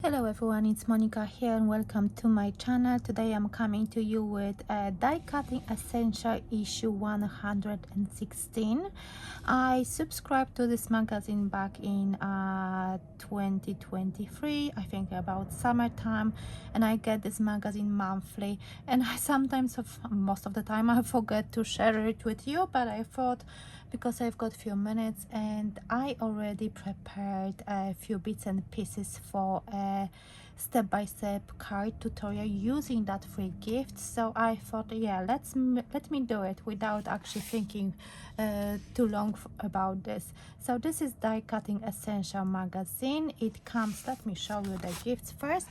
Hello everyone, it's Monica here and welcome to my channel. Today I'm coming to you with Die Cutting Essential issue 116. I subscribed to this magazine back in 2023, I think about summertime, and I get this magazine monthly, and I sometimes, most of the time, I forget to share it with you, but I thought because I've got a few minutes and I already prepared a few bits and pieces for a step-by-step card tutorial using that free gift, so I thought, yeah, let me do it without actually thinking too long about this. So this is Die Cutting Essential magazine. It comes, let me show you the gifts first.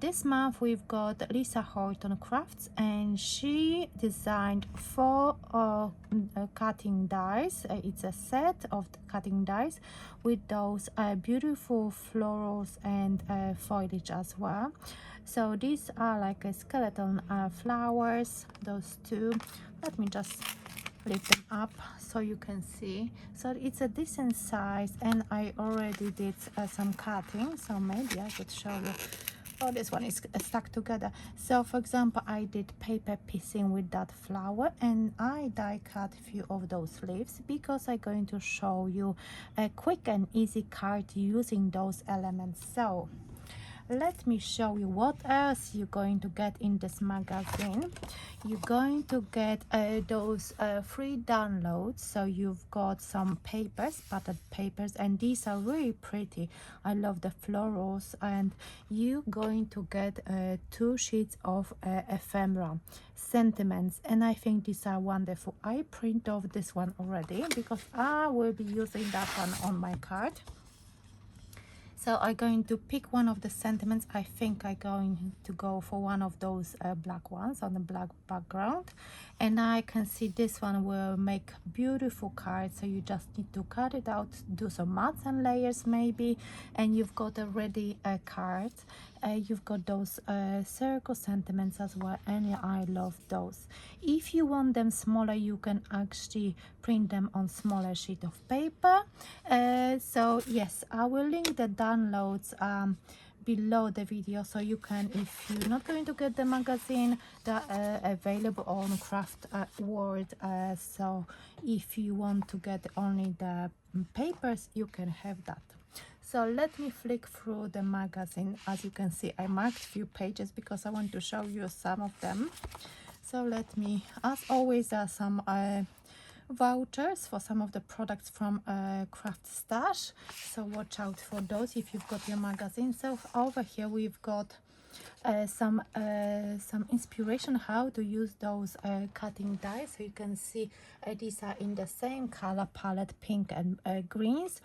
This month we've got Lisa Horton Crafts, and she designed 4 cutting dies. It's a set of cutting dies with those beautiful florals and foliage as well. So these are like a skeleton flowers, those two. Let me just lift them up so you can see. So it's a decent size, and I already did some cutting, so maybe I could show you. Oh, this one is stuck together. So for example, I did paper piecing with that flower, and I die cut a few of those leaves because I'm going to show you a quick and easy card using those elements. So let me show you what else you're going to get in this magazine. You're going to get those free downloads. So you've got some papers, patterned papers, and these are really pretty. I love the florals. And you're going to get 2 sheets of ephemera sentiments, and I think these are wonderful. I print off this one already because I will be using that one on my card. So I'm going to pick one of the sentiments. I think I'm going to go for one of those black ones on the black background, and I can see this one will make beautiful cards. So you just need to cut it out, do some mats and layers maybe, and you've got a ready card. You've got those circle sentiments as well, and yeah, I love those. If you want them smaller, you can actually print them on smaller sheet of paper. So yes, I will link the downloads below the video, so you can, if you're not going to get the magazine, they're available on Craft World. So if you want to get only the papers, you can have that. So let me flick through the magazine. As you can see, I marked a few pages because I want to show you some of them. So let me, as always, there are some vouchers for some of the products from Craft Stash, so watch out for those if you've got your magazine. So over here we've got some inspiration how to use those cutting dies. So you can see these are in the same color palette, pink and greens,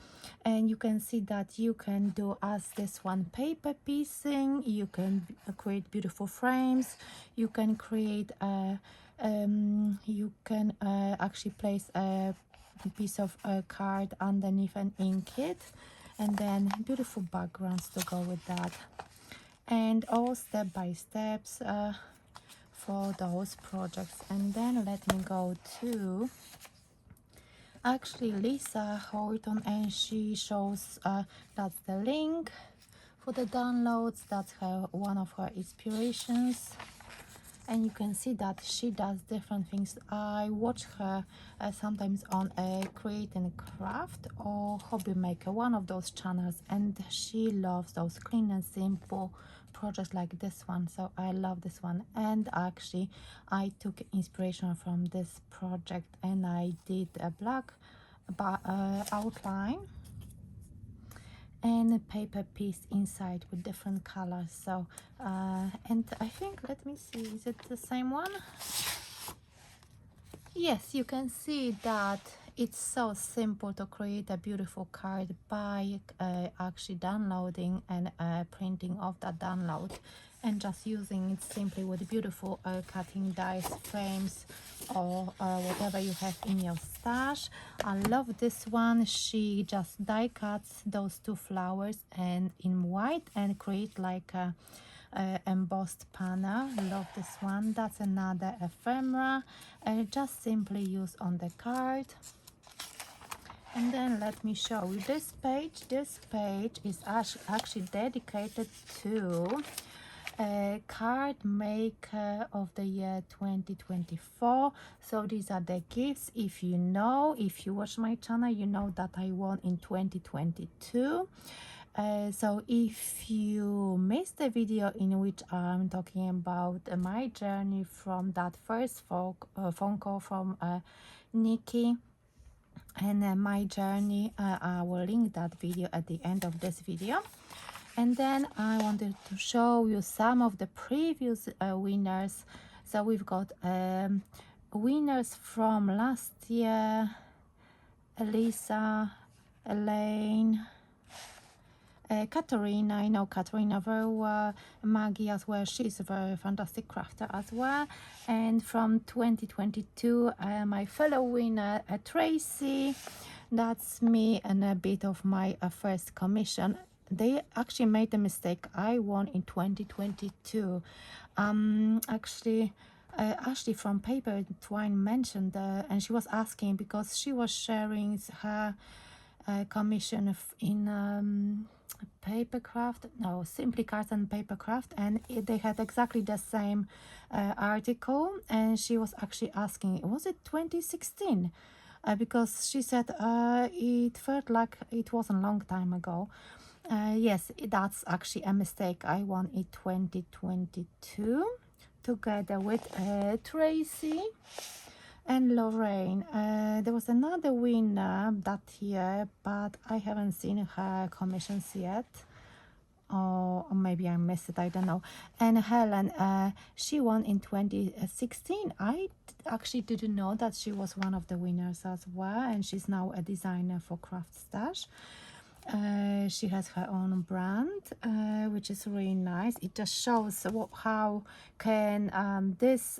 and you can see that you can do as this one paper piecing. You can create beautiful frames. You can create you can actually place a piece of card underneath an ink kit, and then beautiful backgrounds to go with that, and all step-by-steps for those projects. And then let me go to actually Lisa Horton, and she shows that's the link for the downloads. That's her, one of her inspirations, and you can see that she does different things. I watch her sometimes on a Create and Craft or Hobby Maker, one of those channels, and she loves those clean and simple projects like this one. So I love this one, and actually I took inspiration from this project, and I did a black outline and a paper piece inside with different colors. So and I think, let me see, is it the same one? Yes, you can see that it's so simple to create a beautiful card by actually downloading and printing off that download and just using it simply with beautiful cutting dies, frames, or whatever you have in your stash. I love this one. She just die cuts those 2 flowers and in white and create like a embossed panel. Love this one. That's another ephemera, just simply use on the card. And then let me show you this page. This page is actually dedicated to card maker of the year 2024. So these are the gifts. If you watch my channel, you know that I won in 2022. So if you missed the video in which I'm talking about my journey from that first phone call from Nikki and my journey, I will link that video at the end of this video. And then I wanted to show you some of the previous winners. So we've got winners from last year: Elisa, Elaine, Katarina. I know Katarina very well. Maggie as well, she's a very fantastic crafter as well. And from 2022, my fellow winner, Tracy, that's me, and a bit of my first commission. They actually made a mistake. I won in 2022. Actually, Ashley from Paper Twine mentioned, and she was asking because she was sharing her commission in papercraft, no, Simply Cards and Papercraft, and they had exactly the same article, and she was actually asking, was it 2016? Because she said it felt like it was a long time ago. Yes, that's actually a mistake. I won in 2022 together with Tracy and Lorraine. There was another winner that year, but I haven't seen her commissions yet. Or maybe I missed it, I don't know. And Helen, she won in 2016. I actually didn't know that she was one of the winners as well, and she's now a designer for Craft Stash. She has her own brand, which is really nice. It just shows how can this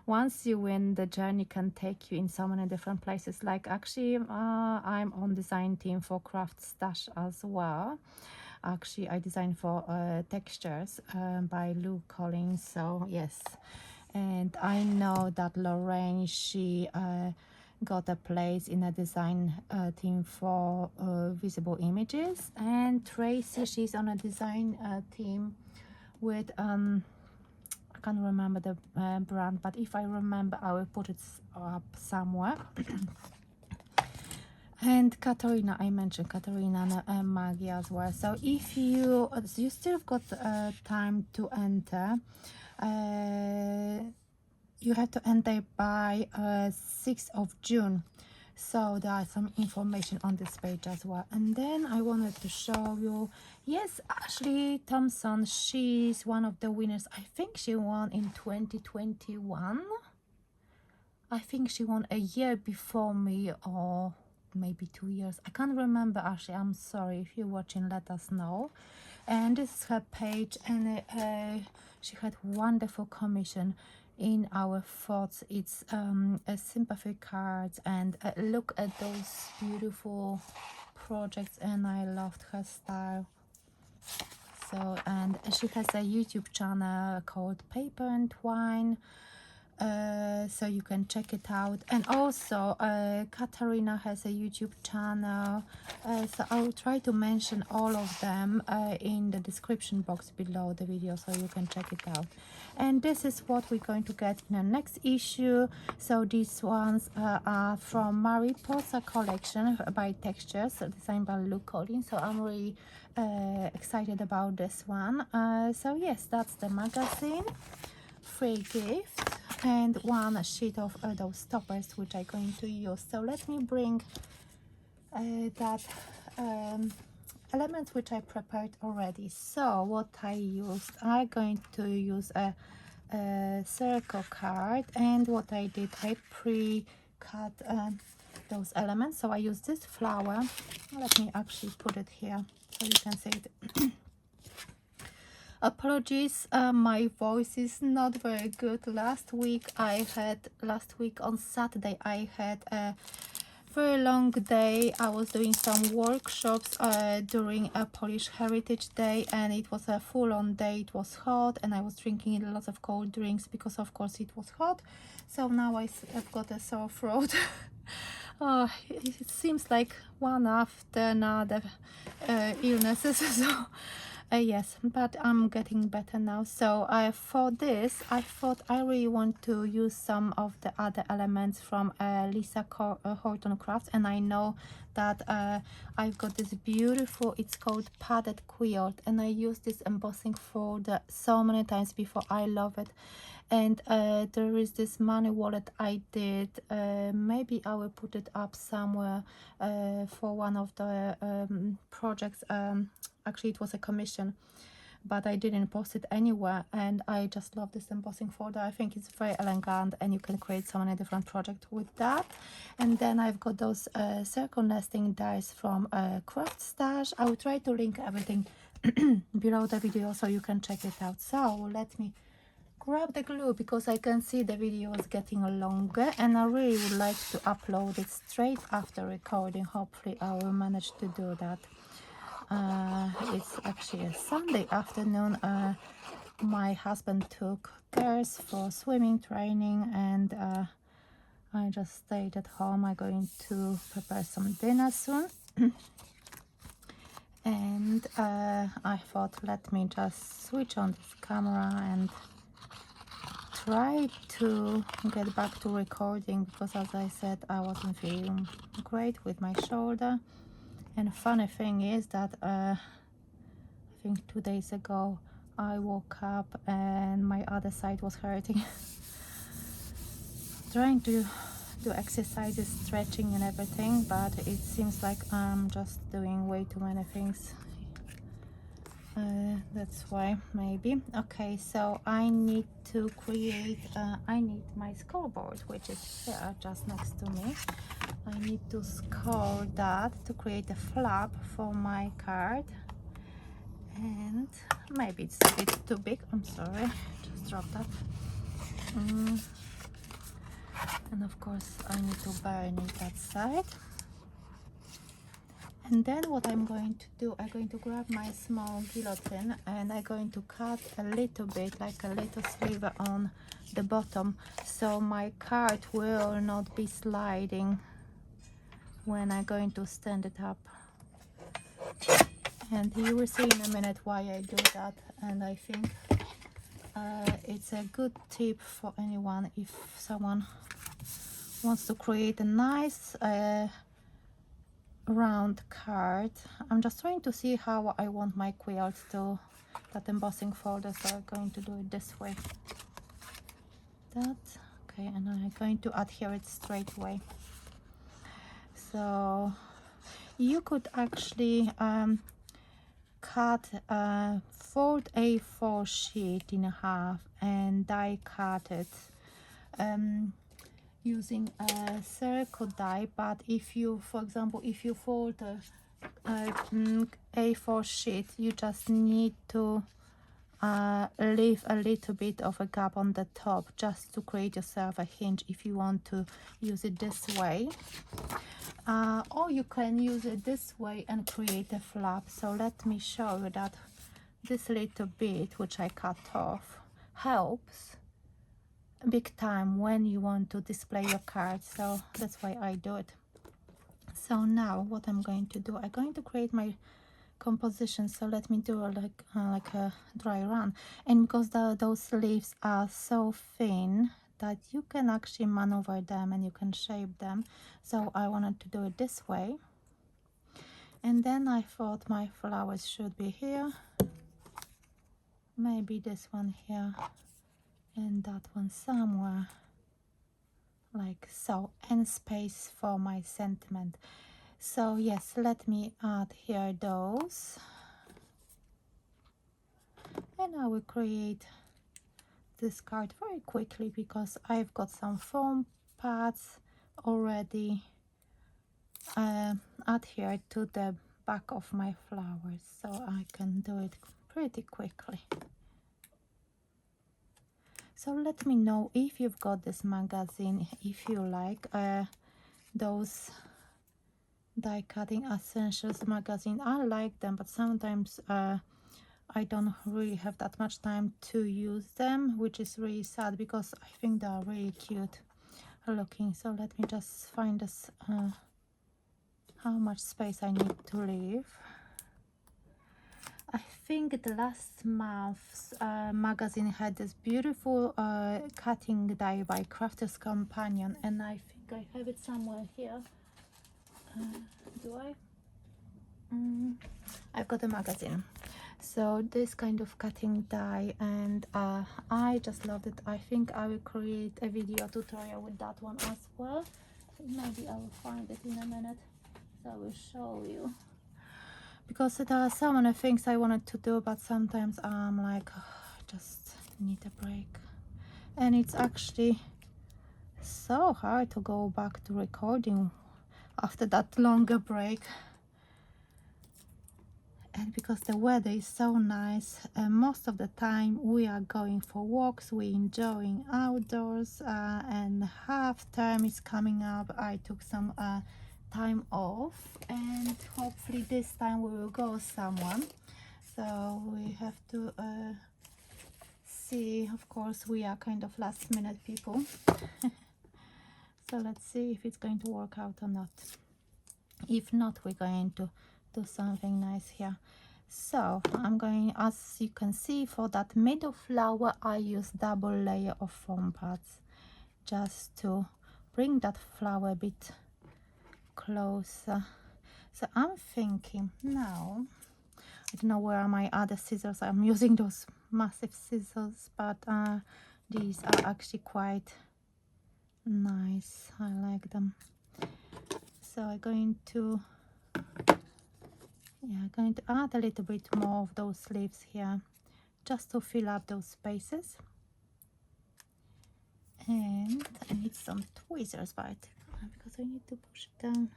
once you win, the journey can take you in so many different places. Like actually I'm on design team for Craft Stash as well. Actually I design for Textures by Lou Collins. So yes, and I know that Lorraine, she got a place in a design team for Visible Images, and Tracy, she's on a design team with I can't remember the brand, but if I remember I will put it up somewhere. And Katarina, I mentioned Katarina and Maggie as well. So if you still got time to enter, you have to enter by 6th of June. So there are some information on this page as well. And then I wanted to show you, yes, Ashley Thompson, she's one of the winners. I think she won in 2021. I think she won a year before me, or maybe 2 years. I can't remember, Ashley. I'm sorry. If you're watching, let us know. And this is her page, and she had wonderful commission in our thoughts. It's a sympathy cards, and look at those beautiful projects, and I loved her style. So, and she has a YouTube channel called Paper and Twine, so you can check it out. And also Katarina has a YouTube channel, so I will try to mention all of them in the description box below the video, so you can check it out. And this is what we're going to get in the next issue. So these ones are from Mariposa collection by Textures, designed by Luke Collins. So I'm really excited about this one. So yes, that's the magazine, free gift, and one sheet of those stoppers which I'm going to use. So let me bring that elements which I prepared already. So what I used, I'm going to use a circle card, and what I did, I pre-cut those elements. So I use this flower. Let me actually put it here so you can see it. Apologies, my voice is not very good. Last week on Saturday I had a very long day. I was doing some workshops during a Polish Heritage Day, and it was a full-on day. It was hot, and I was drinking lots of cold drinks because of course it was hot. So now I've got a sore throat. Oh, it seems like one after another illnesses. So yes, but I'm getting better now. So for this, I thought I really want to use some of the other elements from Lisa Horton Crafts, and I know that I've got this beautiful, it's called padded quilt, and I used this embossing folder so many times before. I love it. And there is this money wallet I did. Maybe I will put it up somewhere for one of the projects. Actually, it was a commission, but I didn't post it anywhere, and I just love this embossing folder. I think it's very elegant, and you can create so many different projects with that. And then I've got those circle nesting dies from Craft Stash. I will try to link everything below the video so you can check it out. So let me grab the glue, because I can see the video is getting longer, and I really would like to upload it straight after recording. Hopefully I will manage to do that. It's actually a Sunday afternoon. My husband took girls for swimming training, and I just stayed at home. I'm going to prepare some dinner soon. And I thought, let me just switch on this camera and try to get back to recording, because as I said, I wasn't feeling great with my shoulder. And funny thing is that I think 2 days ago I woke up and my other side was hurting. Trying to do exercises, stretching and everything, but it seems like I'm just doing way too many things. That's why, maybe. Okay, so I need to create I need my scoreboard, which is here just next to me. I need to score that to create a flap for my card, and maybe it's a bit too big. I'm sorry, just dropped that. And of course I need to burn it that side. And then what I'm going to do, I'm going to grab my small guillotine, and I'm going to cut a little bit, like a little sliver on the bottom, so my card will not be sliding when I'm going to stand it up. And you will see in a minute why I do that. And I think it's a good tip for anyone if someone wants to create a nice round card. I'm just trying to see how I want my quilt to, that embossing folder, so I'm going to do it this way. That, okay, and I'm going to adhere it straight away. So you could actually cut a fold A4 sheet in half and die cut it using a circle die. But if you, for example, if you fold a A4 sheet, you just need to leave a little bit of a gap on the top just to create yourself a hinge if you want to use it this way. Or you can use it this way and create a flap. So let me show you that this little bit which I cut off helps big time when you want to display your cards. So that's why I do it. So now what I'm going to do, I'm going to create my composition. So let me do like a dry run, and because those leaves are so thin that you can actually maneuver them and you can shape them, so I wanted to do it this way. And then I thought my flowers should be here, maybe this one here and that one somewhere like so, and space for my sentiment. So yes, let me add here those, and I will create this card very quickly because I've got some foam pads already adhered to the back of my flowers, so I can do it pretty quickly. So let me know if you've got this magazine, if you like those die cutting essentials magazine. I like them, but sometimes I don't really have that much time to use them, which is really sad because I think they are really cute. looking. So let me just find this, how much space I need to leave. I think the last month's magazine had this beautiful cutting die by Crafter's Companion, and I think I have it somewhere here. Do I? I've got a magazine. So this kind of cutting die, and I just loved it. I think I will create a video tutorial with that one as well. Maybe I will find it in a minute, so I will show you, because there are so many things I wanted to do, but sometimes I'm like, oh, I just need a break, and it's actually so hard to go back to recording after that longer break. And because the weather is so nice, most of the time we are going for walks, we enjoying outdoors, and half term is coming up. I took some time off, and hopefully this time we will go somewhere. So we have to see. Of course, we are kind of last minute people. So let's see if it's going to work out or not. If not, we're going to do something nice here. So I'm going, as you can see, for that middle flower I use double layer of foam pads just to bring that flower a bit closer. So I'm thinking now, I don't know where are my other scissors. I'm using those massive scissors, but these are actually quite nice. I like them. So I'm going to add a little bit more of those leaves here, just to fill up those spaces. And I need some tweezers, but because I need to push it down.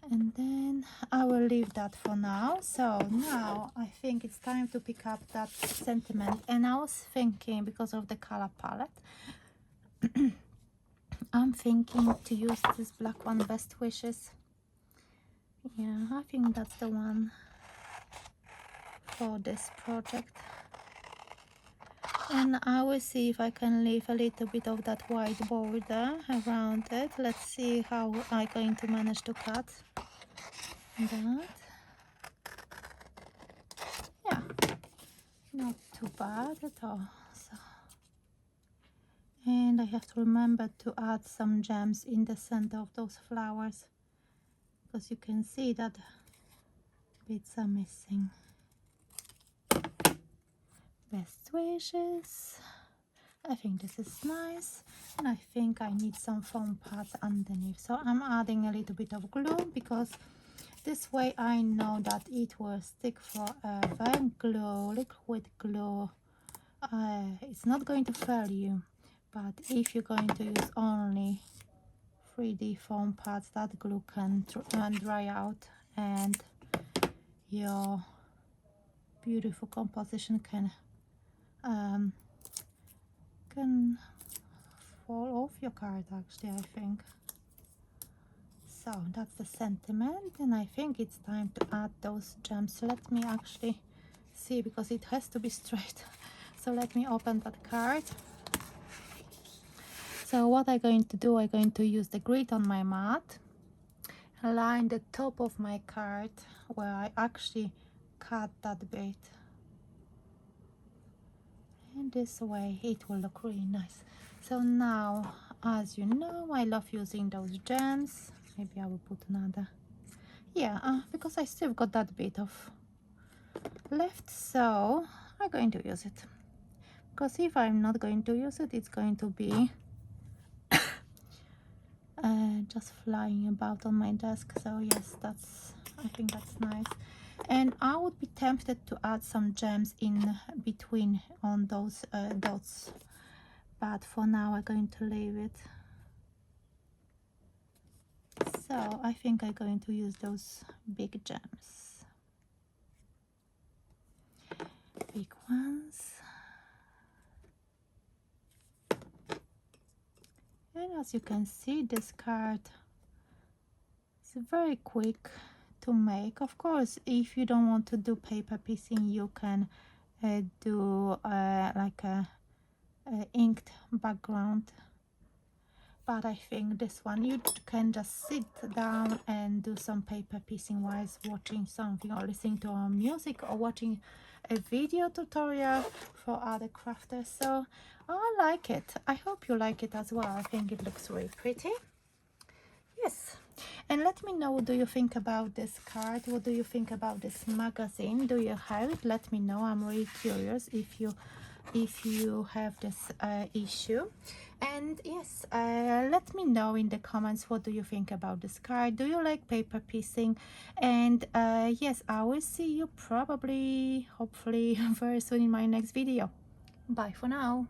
And then I will leave that for now. So now I think it's time to pick up that sentiment. And I was thinking, because of the color palette, I'm thinking to use this black one, Best Wishes. Yeah, I think that's the one for this project. And I will see if I can leave a little bit of that white border around it. Let's see how I'm going to manage to cut that. Yeah, not too bad at all. So, and I have to remember to add some gems in the center of those flowers, because you can see that bits are missing. Best Wishes. I think this is nice, and I think I need some foam pads underneath. So I'm adding a little bit of glue, because this way I know that it will stick forever. Glue, liquid glue, it's not going to fail you, but if you're going to use only 3D foam pads, that glue can dry out, and your beautiful composition can fall off your card, actually, I think. So that's the sentiment, and I think it's time to add those gems. Let me actually see, because it has to be straight. So let me open that card. So what I'm going to do, I'm going to use the grid on my mat, line the top of my card where I actually cut that bit, and this way it will look really nice. So now, as you know, I love using those gems. Maybe I will put another, yeah, because I still got that bit of left, so I'm going to use it, because if I'm not going to use it, it's going to be just flying about on my desk. So yes, I think that's nice. And I would be tempted to add some gems in between on those dots, but for now I'm going to leave it. So I think I'm going to use those big gems, big ones. And as you can see, this card is very quick to make. Of course, if you don't want to do paper piecing, you can do like a inked background but I think this one you can just sit down and do some paper piecing whilst watching something or listening to music or watching a video tutorial for other crafters. So I like it. I hope you like it as well. I think it looks really pretty. Yes, and let me know what do you think about this card. What do you think about this magazine? Do you have it? Let me know. I'm really curious if you have this issue. And yes, let me know in the comments what do you think about this card. Do you like paper piecing? And yes, I will see you probably hopefully very soon in my next video. Bye for now.